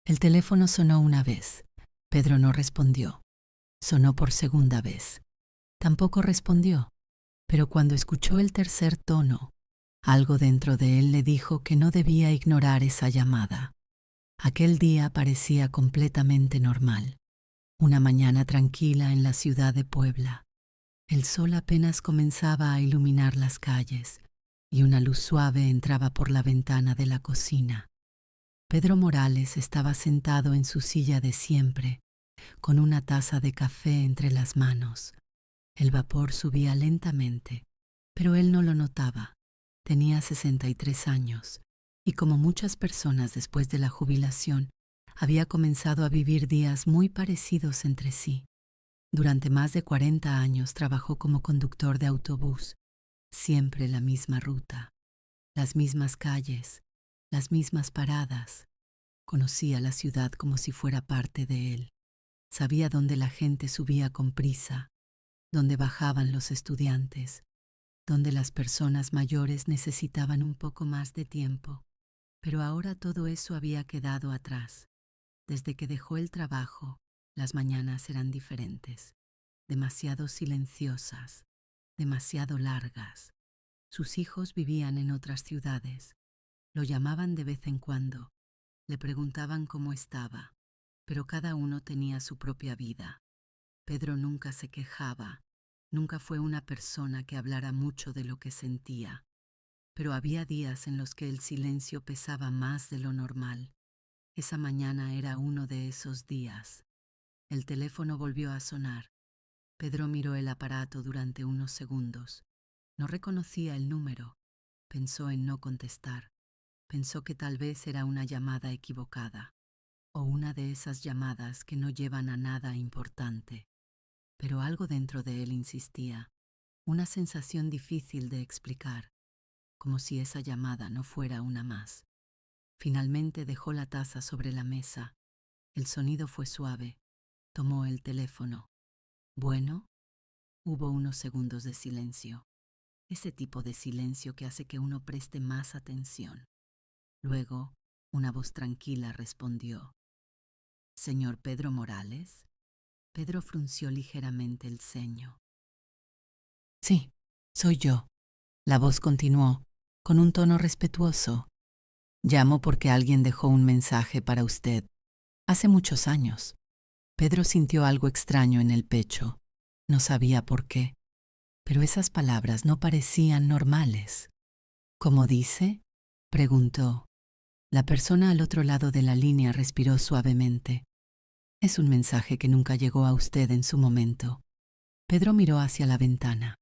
El teléfono sonó una vez. Pedro no respondió. Sonó por segunda vez. Tampoco respondió, pero cuando escuchó el tercer tono, algo dentro de él le dijo que no debía ignorar esa llamada. Aquel día parecía completamente normal. Una mañana tranquila en la ciudad de Puebla. El sol apenas comenzaba a iluminar las calles y una luz suave entraba por la ventana de la cocina. Pedro Morales estaba sentado en su silla de siempre, con una taza de café entre las manos. El vapor subía lentamente, pero él no lo notaba. Tenía 63 años y, como muchas personas después de la jubilación, había comenzado a vivir días muy parecidos entre sí. Durante más de 40 años trabajó como conductor de autobús, siempre la misma ruta, las mismas calles, las mismas paradas. Conocía la ciudad como si fuera parte de él. Sabía dónde la gente subía con prisa, dónde bajaban los estudiantes, dónde las personas mayores necesitaban un poco más de tiempo. Pero ahora todo eso había quedado atrás. Desde que dejó el trabajo, las mañanas eran diferentes, demasiado silenciosas, demasiado largas. Sus hijos vivían en otras ciudades. Lo llamaban de vez en cuando. Le preguntaban cómo estaba, pero cada uno tenía su propia vida. Pedro nunca se quejaba, nunca fue una persona que hablara mucho de lo que sentía, pero había días en los que el silencio pesaba más de lo normal. Esa mañana era uno de esos días. El teléfono volvió a sonar. Pedro miró el aparato durante unos segundos. No reconocía el número. Pensó en no contestar. Pensó que tal vez era una llamada equivocada, o una de esas llamadas que no llevan a nada importante. Pero algo dentro de él insistía, una sensación difícil de explicar, como si esa llamada no fuera una más. Finalmente dejó la taza sobre la mesa. El sonido fue suave. Tomó el teléfono. ¿Bueno? Hubo unos segundos de silencio. Ese tipo de silencio que hace que uno preste más atención. Luego, una voz tranquila respondió. ¿Señor Pedro Morales? Pedro frunció ligeramente el ceño. Sí, soy yo. La voz continuó, con un tono respetuoso. Llamo porque alguien dejó un mensaje para usted. Hace muchos años. Pedro sintió algo extraño en el pecho. No sabía por qué, pero esas palabras no parecían normales. ¿Cómo dice? Preguntó. La persona al otro lado de la línea respiró suavemente. Es un mensaje que nunca llegó a usted en su momento. Pedro miró hacia la ventana.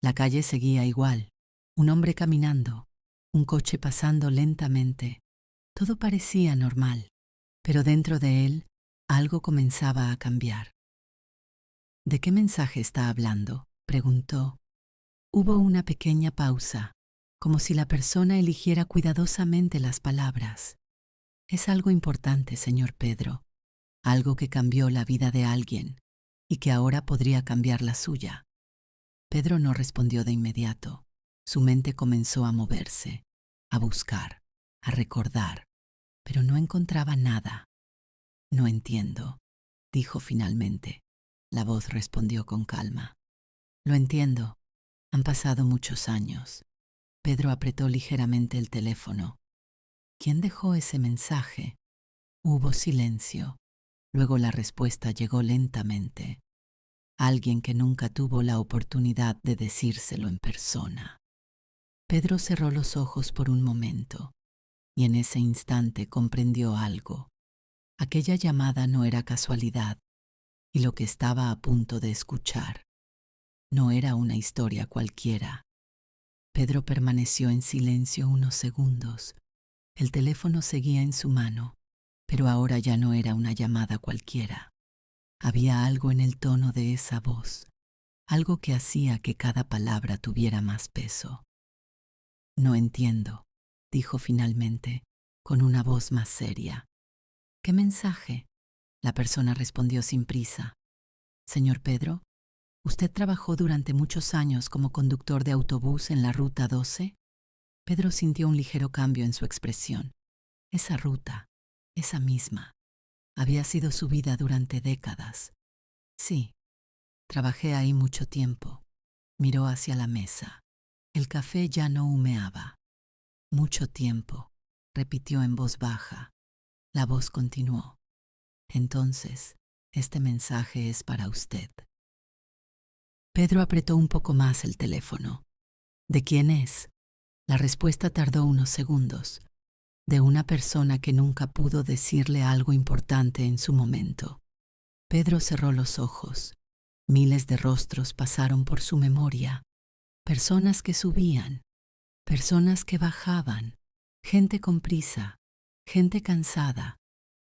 La calle seguía igual. Un hombre caminando, un coche pasando lentamente. Todo parecía normal, pero dentro de él algo comenzaba a cambiar. ¿De qué mensaje está hablando?, preguntó. Hubo una pequeña pausa, como si la persona eligiera cuidadosamente las palabras. Es algo importante, señor Pedro, algo que cambió la vida de alguien y que ahora podría cambiar la suya. Pedro no respondió de inmediato. Su mente comenzó a moverse, a buscar, a recordar, pero no encontraba nada. No entiendo, dijo finalmente. La voz respondió con calma. Lo entiendo. Han pasado muchos años. Pedro apretó ligeramente el teléfono. ¿Quién dejó ese mensaje? Hubo silencio. Luego la respuesta llegó lentamente. Alguien que nunca tuvo la oportunidad de decírselo en persona. Pedro cerró los ojos por un momento, y en ese instante comprendió algo. Aquella llamada no era casualidad, y lo que estaba a punto de escuchar no era una historia cualquiera. Pedro permaneció en silencio unos segundos. El teléfono seguía en su mano, pero ahora ya no era una llamada cualquiera. Había algo en el tono de esa voz, algo que hacía que cada palabra tuviera más peso. No entiendo, dijo finalmente, con una voz más seria. ¿Qué mensaje? La persona respondió sin prisa. Señor Pedro, ¿usted trabajó durante muchos años como conductor de autobús en la Ruta 12? Pedro sintió un ligero cambio en su expresión. Esa ruta, esa misma. Había sido su vida durante décadas. Sí, trabajé ahí mucho tiempo. Miró hacia la mesa. El café ya no humeaba. Mucho tiempo, repitió en voz baja. La voz continuó. Entonces, este mensaje es para usted. Pedro apretó un poco más el teléfono. ¿De quién es? La respuesta tardó unos segundos. De una persona que nunca pudo decirle algo importante en su momento. Pedro cerró los ojos. Miles de rostros pasaron por su memoria. Personas que subían, personas que bajaban, gente con prisa, gente cansada,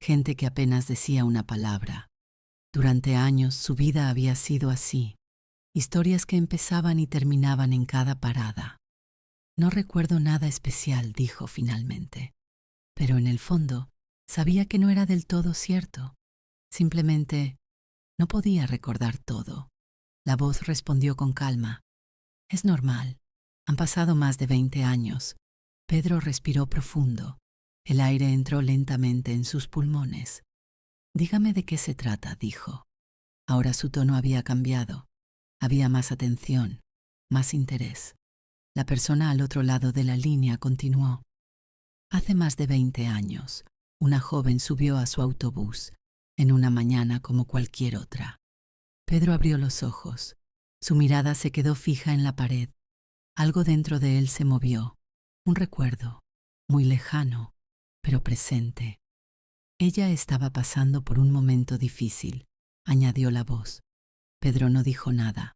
gente que apenas decía una palabra. Durante años su vida había sido así, historias que empezaban y terminaban en cada parada. No recuerdo nada especial, dijo finalmente, pero en el fondo sabía que no era del todo cierto. Simplemente no podía recordar todo. La voz respondió con calma. Es normal. Han pasado más de 20 años. Pedro respiró profundo. El aire entró lentamente en sus pulmones. Dígame de qué se trata, dijo. Ahora su tono había cambiado. Había más atención, más interés. La persona al otro lado de la línea continuó. Hace más de 20 años, una joven subió a su autobús, en una mañana como cualquier otra. Pedro abrió los ojos. Su mirada se quedó fija en la pared. Algo dentro de él se movió. Un recuerdo, muy lejano, pero presente. Ella estaba pasando por un momento difícil, añadió la voz. Pedro no dijo nada,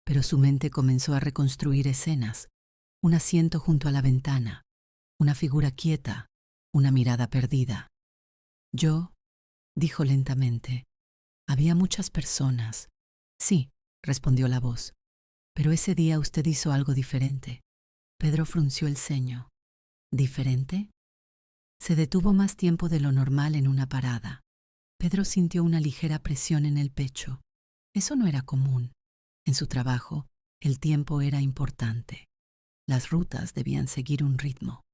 pero su mente comenzó a reconstruir escenas. Un asiento junto a la ventana, una figura quieta, una mirada perdida. Yo, dijo lentamente, había muchas personas. Sí, respondió la voz, pero ese día usted hizo algo diferente. Pedro frunció el ceño. ¿Diferente? Se detuvo más tiempo de lo normal en una parada. Pedro sintió una ligera presión en el pecho. Eso no era común. En su trabajo, el tiempo era importante. Las rutas debían seguir un ritmo.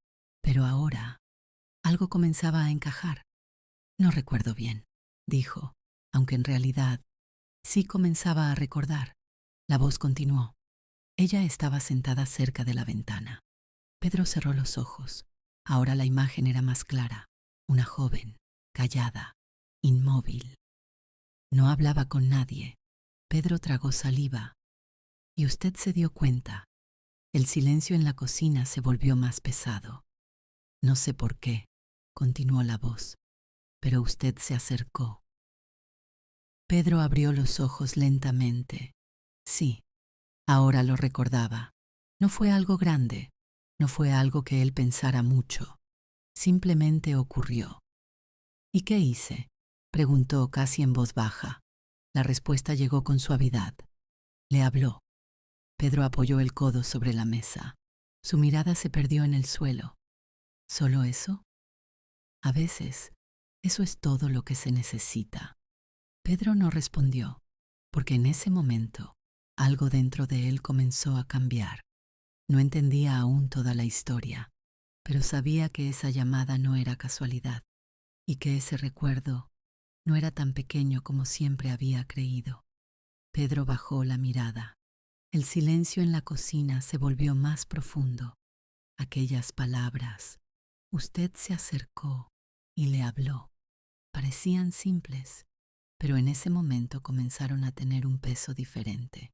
Pero ahora, algo comenzaba a encajar. No recuerdo bien, dijo, aunque en realidad sí comenzaba a recordar. La voz continuó. Ella estaba sentada cerca de la ventana. Pedro cerró los ojos. Ahora la imagen era más clara. Una joven, callada, inmóvil. No hablaba con nadie. Pedro tragó saliva. Y usted se dio cuenta. El silencio en la cocina se volvió más pesado. No sé por qué, continuó la voz, pero usted se acercó. Pedro abrió los ojos lentamente. Sí, ahora lo recordaba. No fue algo grande, no fue algo que él pensara mucho. Simplemente ocurrió. ¿Y qué hice? Preguntó casi en voz baja. La respuesta llegó con suavidad. Le habló. Pedro apoyó el codo sobre la mesa. Su mirada se perdió en el suelo. ¿Solo eso? A veces, eso es todo lo que se necesita. Pedro no respondió, porque en ese momento algo dentro de él comenzó a cambiar. No entendía aún toda la historia, pero sabía que esa llamada no era casualidad y que ese recuerdo no era tan pequeño como siempre había creído. Pedro bajó la mirada. El silencio en la cocina se volvió más profundo. Aquellas palabras, usted se acercó y le habló, parecían simples, pero en ese momento comenzaron a tener un peso diferente.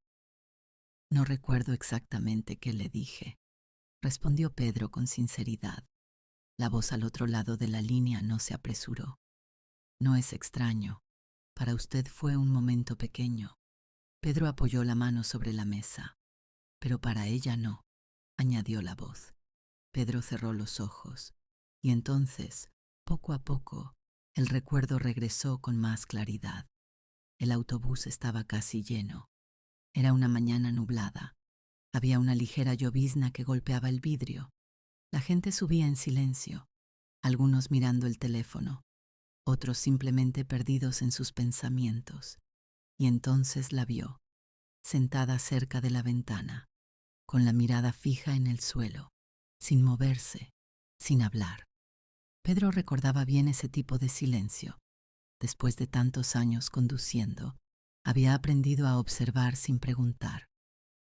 No recuerdo exactamente qué le dije, respondió Pedro con sinceridad. La voz al otro lado de la línea no se apresuró. No es extraño. Para usted fue un momento pequeño. Pedro apoyó la mano sobre la mesa. Pero para ella no, añadió la voz. Pedro cerró los ojos. Y entonces, poco a poco, el recuerdo regresó con más claridad. El autobús estaba casi lleno. Era una mañana nublada. Había una ligera llovizna que golpeaba el vidrio. La gente subía en silencio, algunos mirando el teléfono, otros simplemente perdidos en sus pensamientos. Y entonces la vio, sentada cerca de la ventana, con la mirada fija en el suelo, sin moverse, sin hablar. Pedro recordaba bien ese tipo de silencio. después de tantos años conduciendo, había aprendido a observar sin preguntar,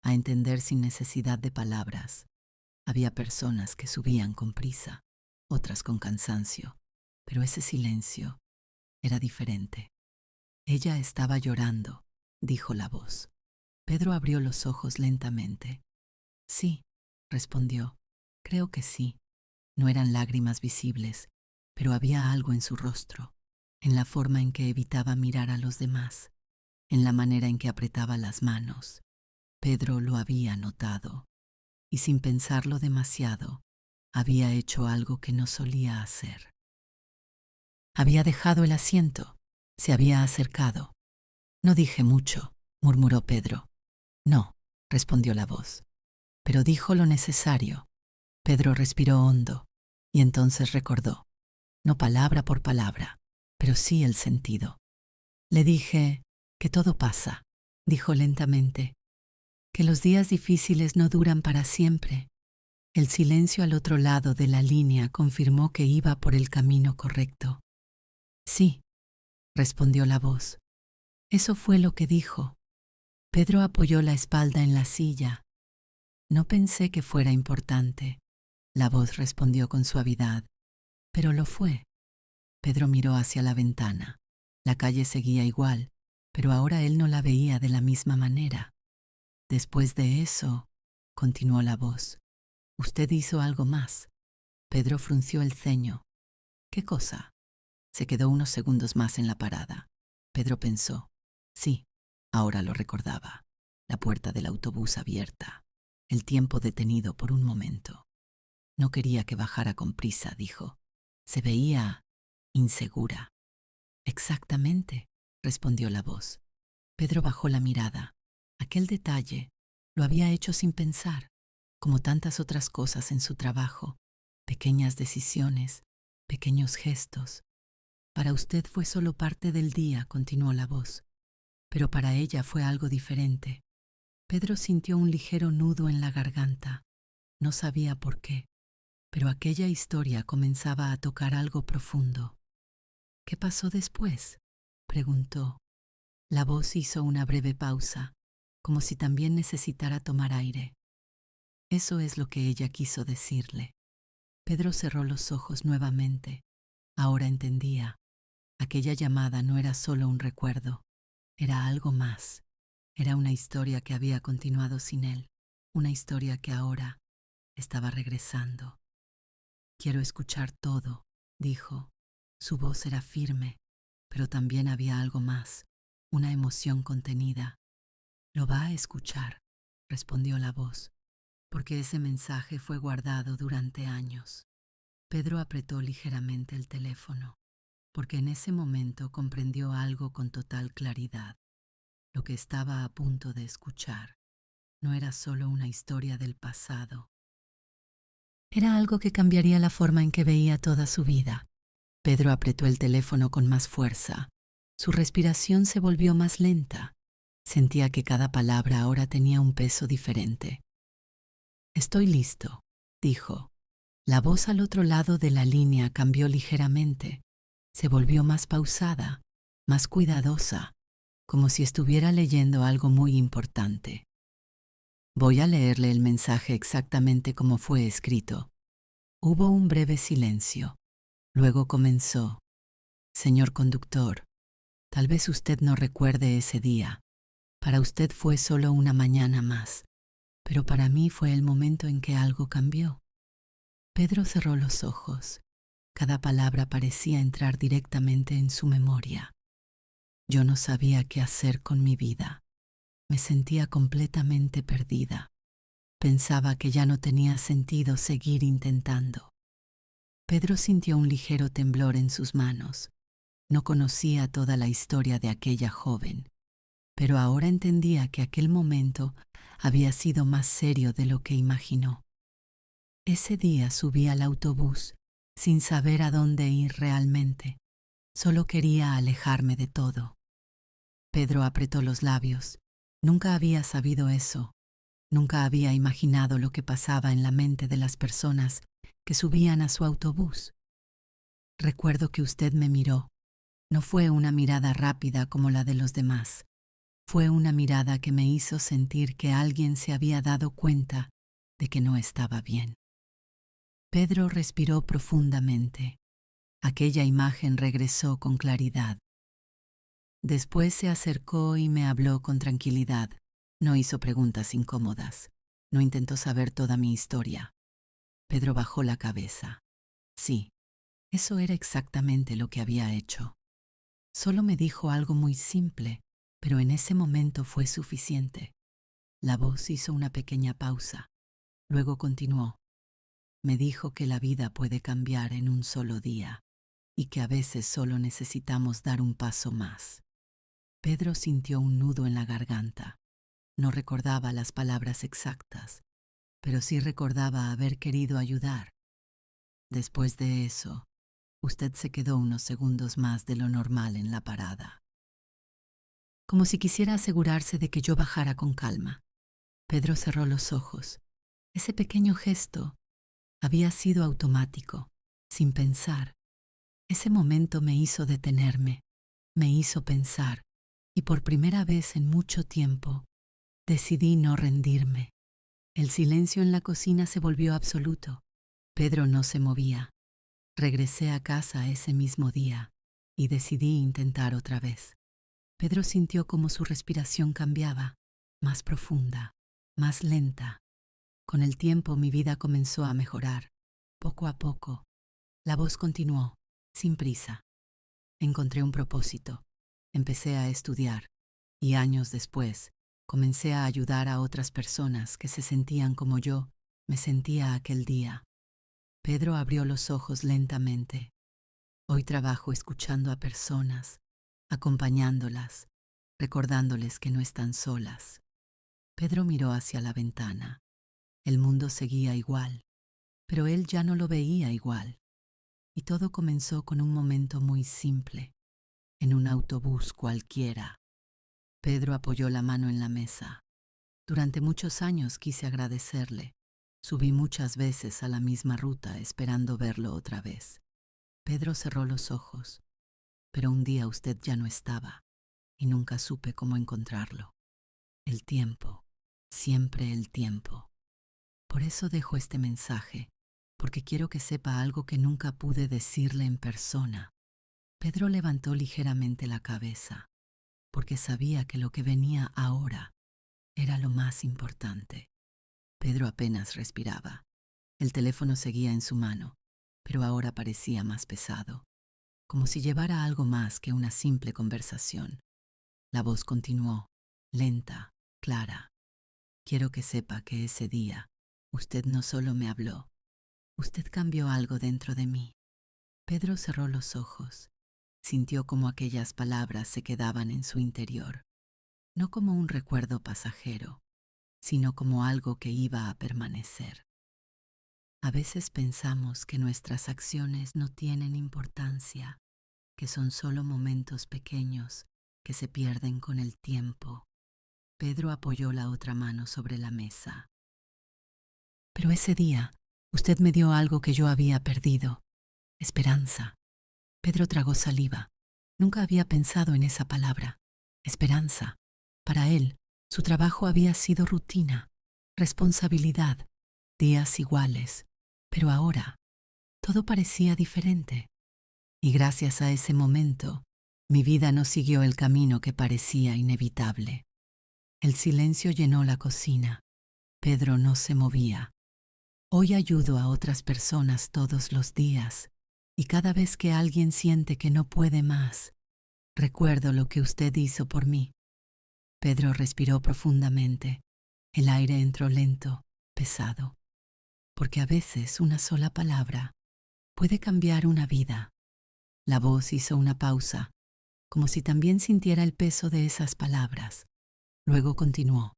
a entender sin necesidad de palabras. Había personas que subían con prisa, otras con cansancio, pero ese silencio era diferente. Ella estaba llorando, dijo la voz. Pedro abrió los ojos lentamente. Sí, respondió. Creo que sí. No eran lágrimas visibles, pero había algo en su rostro, en la forma en que evitaba mirar a los demás, en la manera en que apretaba las manos. Pedro lo había notado, y sin pensarlo demasiado, había hecho algo que no solía hacer. Había dejado el asiento, se había acercado. No dije mucho, murmuró Pedro. No, respondió la voz, pero dijo lo necesario. Pedro respiró hondo, y entonces recordó, no palabra por palabra, pero sí el sentido. Le dije que todo pasa, dijo lentamente, que los días difíciles no duran para siempre. El silencio al otro lado de la línea confirmó que iba por el camino correcto. Sí, respondió la voz. Eso fue lo que dijo. Pedro apoyó la espalda en la silla. No pensé que fuera importante. La voz respondió con suavidad, pero lo fue. Pedro miró hacia la ventana. La calle seguía igual, pero ahora él no la veía de la misma manera. Después de eso, continuó la voz, usted hizo algo más. Pedro frunció el ceño. ¿Qué cosa? Se quedó unos segundos más en la parada. Pedro pensó. Sí, ahora lo recordaba. La puerta del autobús abierta. El tiempo detenido por un momento. No quería que bajara con prisa, dijo. Se veía insegura. Exactamente, respondió la voz. Pedro bajó la mirada. Aquel detalle lo había hecho sin pensar, como tantas otras cosas en su trabajo, pequeñas decisiones, pequeños gestos. Para usted fue solo parte del día, continuó la voz, pero para ella fue algo diferente. Pedro sintió un ligero nudo en la garganta. No sabía por qué, pero aquella historia comenzaba a tocar algo profundo. ¿Qué pasó después?, preguntó. La voz hizo una breve pausa, como si también necesitara tomar aire. Eso es lo que ella quiso decirle. Pedro cerró los ojos nuevamente. Ahora entendía. Aquella llamada no era solo un recuerdo, era algo más. Era una historia que había continuado sin él, una historia que ahora estaba regresando. Quiero escuchar todo, dijo. Su voz era firme, pero también había algo más, una emoción contenida. Lo va a escuchar, respondió la voz, porque ese mensaje fue guardado durante años. Pedro apretó ligeramente el teléfono, porque en ese momento comprendió algo con total claridad. Lo que estaba a punto de escuchar no era solo una historia del pasado. Era algo que cambiaría la forma en que veía toda su vida. Pedro apretó el teléfono con más fuerza. Su respiración se volvió más lenta. Sentía que cada palabra ahora tenía un peso diferente. Estoy listo, dijo. La voz al otro lado de la línea cambió ligeramente. Se volvió más pausada, más cuidadosa, como si estuviera leyendo algo muy importante. Voy a leerle el mensaje exactamente como fue escrito. Hubo un breve silencio. Luego comenzó. Señor conductor, tal vez usted no recuerde ese día. Para usted fue solo una mañana más, pero para mí fue el momento en que algo cambió. Pedro cerró los ojos. Cada palabra parecía entrar directamente en su memoria. Yo no sabía qué hacer con mi vida. Me sentía completamente perdida. Pensaba que ya no tenía sentido seguir intentando. Pedro sintió un ligero temblor en sus manos. No conocía toda la historia de aquella joven, pero ahora entendía que aquel momento había sido más serio de lo que imaginó. Ese día subí al autobús sin saber a dónde ir realmente. Solo quería alejarme de todo. Pedro apretó los labios. Nunca había sabido eso. Nunca había imaginado lo que pasaba en la mente de las personas que subían a su autobús. Recuerdo que usted me miró. No fue una mirada rápida como la de los demás. Fue una mirada que me hizo sentir que alguien se había dado cuenta de que no estaba bien. Pedro respiró profundamente. Aquella imagen regresó con claridad. Después se acercó y me habló con tranquilidad. No hizo preguntas incómodas. No intentó saber toda mi historia. Pedro bajó la cabeza. Sí, eso era exactamente lo que había hecho. Solo me dijo algo muy simple, pero en ese momento fue suficiente. La voz hizo una pequeña pausa. Luego continuó. Me dijo que la vida puede cambiar en un solo día y que a veces solo necesitamos dar un paso más. Pedro sintió un nudo en la garganta. No recordaba las palabras exactas, pero sí recordaba haber querido ayudar. Después de eso, usted se quedó unos segundos más de lo normal en la parada, como si quisiera asegurarse de que yo bajara con calma. Pedro cerró los ojos. Ese pequeño gesto había sido automático, sin pensar. Ese momento me hizo detenerme, me hizo pensar, y por primera vez en mucho tiempo, decidí no rendirme. El silencio en la cocina se volvió absoluto. Pedro no se movía. Regresé a casa ese mismo día y decidí intentar otra vez. Pedro sintió como su respiración cambiaba, más profunda, más lenta. Con el tiempo mi vida comenzó a mejorar. Poco a poco, la voz continuó, sin prisa. Encontré un propósito. Empecé a estudiar y años después comencé a ayudar a otras personas que se sentían como yo me sentía aquel día. Pedro abrió los ojos lentamente. Hoy trabajo escuchando a personas, acompañándolas, recordándoles que no están solas. Pedro miró hacia la ventana. El mundo seguía igual, pero él ya no lo veía igual. Y todo comenzó con un momento muy simple, en un autobús cualquiera. Pedro apoyó la mano en la mesa. Durante muchos años quise agradecerle. Subí muchas veces a la misma ruta esperando verlo otra vez. Pedro cerró los ojos, pero un día usted ya no estaba y nunca supe cómo encontrarlo. El tiempo, siempre el tiempo. Por eso dejo este mensaje, porque quiero que sepa algo que nunca pude decirle en persona. Pedro levantó ligeramente la cabeza, porque sabía que lo que venía ahora era lo más importante. Pedro apenas respiraba. El teléfono seguía en su mano, pero ahora parecía más pesado, como si llevara algo más que una simple conversación. La voz continuó, lenta, clara. Quiero que sepa que ese día usted no solo me habló, usted cambió algo dentro de mí. Pedro cerró los ojos. Sintió como aquellas palabras se quedaban en su interior, no como un recuerdo pasajero, sino como algo que iba a permanecer. A veces pensamos que nuestras acciones no tienen importancia, que son solo momentos pequeños que se pierden con el tiempo. Pedro apoyó la otra mano sobre la mesa. Pero ese día, usted me dio algo que yo había perdido, esperanza. Pedro tragó saliva. Nunca había pensado en esa palabra, esperanza. Para él, su trabajo había sido rutina, responsabilidad, días iguales. Pero ahora, todo parecía diferente. Y gracias a ese momento, mi vida no siguió el camino que parecía inevitable. El silencio llenó la cocina. Pedro no se movía. Hoy ayudo a otras personas todos los días, y cada vez que alguien siente que no puede más, recuerdo lo que usted hizo por mí. Pedro respiró profundamente. El aire entró lento, pesado, porque a veces una sola palabra puede cambiar una vida. La voz hizo una pausa, como si también sintiera el peso de esas palabras. Luego continuó.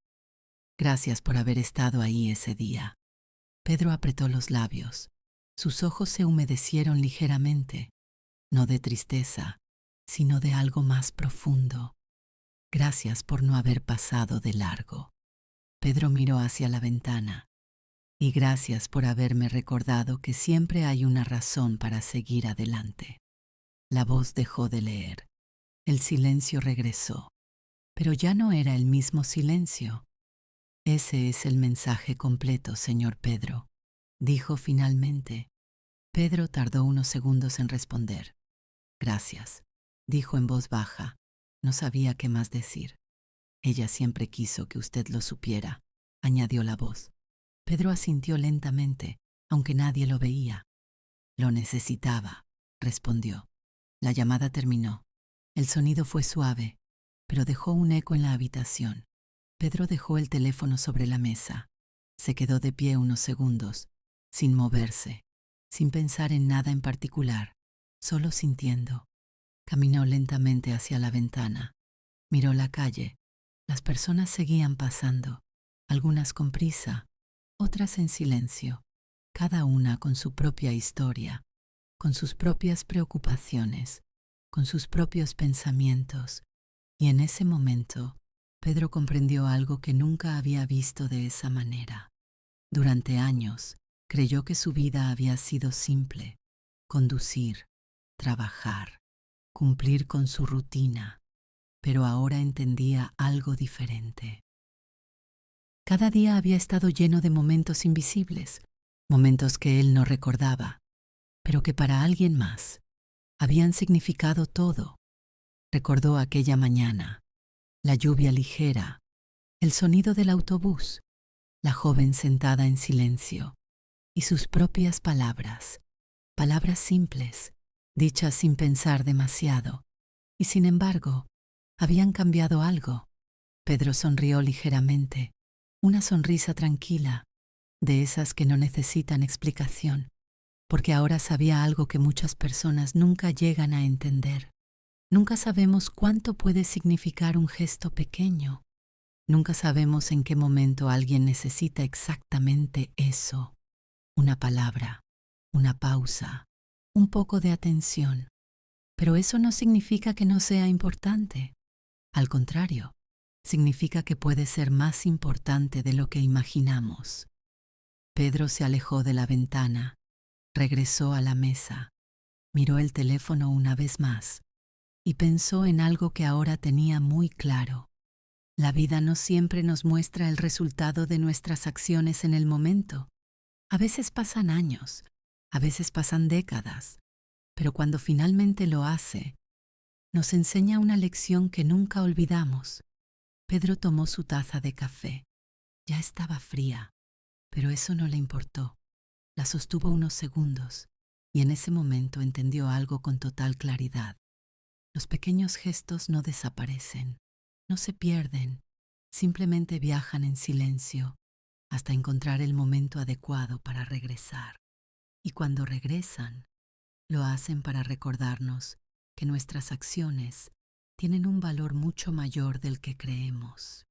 Gracias por haber estado ahí ese día. Pedro apretó los labios. Sus ojos se humedecieron ligeramente, no de tristeza, sino de algo más profundo. Gracias por no haber pasado de largo. Pedro miró hacia la ventana. Y gracias por haberme recordado que siempre hay una razón para seguir adelante. La voz dejó de leer. El silencio regresó. Pero ya no era el mismo silencio. Ese es el mensaje completo, señor Pedro, dijo finalmente. Pedro tardó unos segundos en responder. Gracias, dijo en voz baja. No sabía qué más decir. Ella siempre quiso que usted lo supiera, añadió la voz. Pedro asintió lentamente, aunque nadie lo veía. Lo necesitaba, respondió. La llamada terminó. El sonido fue suave, pero dejó un eco en la habitación. Pedro dejó el teléfono sobre la mesa. Se quedó de pie unos segundos, sin moverse, sin pensar en nada en particular, solo sintiendo. Caminó lentamente hacia la ventana. Miró la calle. Las personas seguían pasando, algunas con prisa, otras en silencio, cada una con su propia historia, con sus propias preocupaciones, con sus propios pensamientos. Y en ese momento, Pedro comprendió algo que nunca había visto de esa manera. Durante años, creyó que su vida había sido simple: conducir, trabajar, cumplir con su rutina, pero ahora entendía algo diferente. Cada día había estado lleno de momentos invisibles, momentos que él no recordaba, pero que para alguien más habían significado todo. Recordó aquella mañana, la lluvia ligera, el sonido del autobús, la joven sentada en silencio y sus propias palabras, palabras simples, dichas sin pensar demasiado, y sin embargo, habían cambiado algo. Pedro sonrió ligeramente, una sonrisa tranquila, de esas que no necesitan explicación, porque ahora sabía algo que muchas personas nunca llegan a entender. Nunca sabemos cuánto puede significar un gesto pequeño. Nunca sabemos en qué momento alguien necesita exactamente eso: una palabra, una pausa, un poco de atención. Pero eso no significa que no sea importante. Al contrario, significa que puede ser más importante de lo que imaginamos. Pedro se alejó de la ventana, regresó a la mesa, miró el teléfono una vez más y pensó en algo que ahora tenía muy claro. La vida no siempre nos muestra el resultado de nuestras acciones en el momento. A veces pasan años, a veces pasan décadas, pero cuando finalmente lo hace, nos enseña una lección que nunca olvidamos. Pedro tomó su taza de café. Ya estaba fría, pero eso no le importó. La sostuvo unos segundos y en ese momento entendió algo con total claridad. Los pequeños gestos no desaparecen, no se pierden, simplemente viajan en silencio hasta encontrar el momento adecuado para regresar. Y cuando regresan, lo hacen para recordarnos que nuestras acciones tienen un valor mucho mayor del que creemos.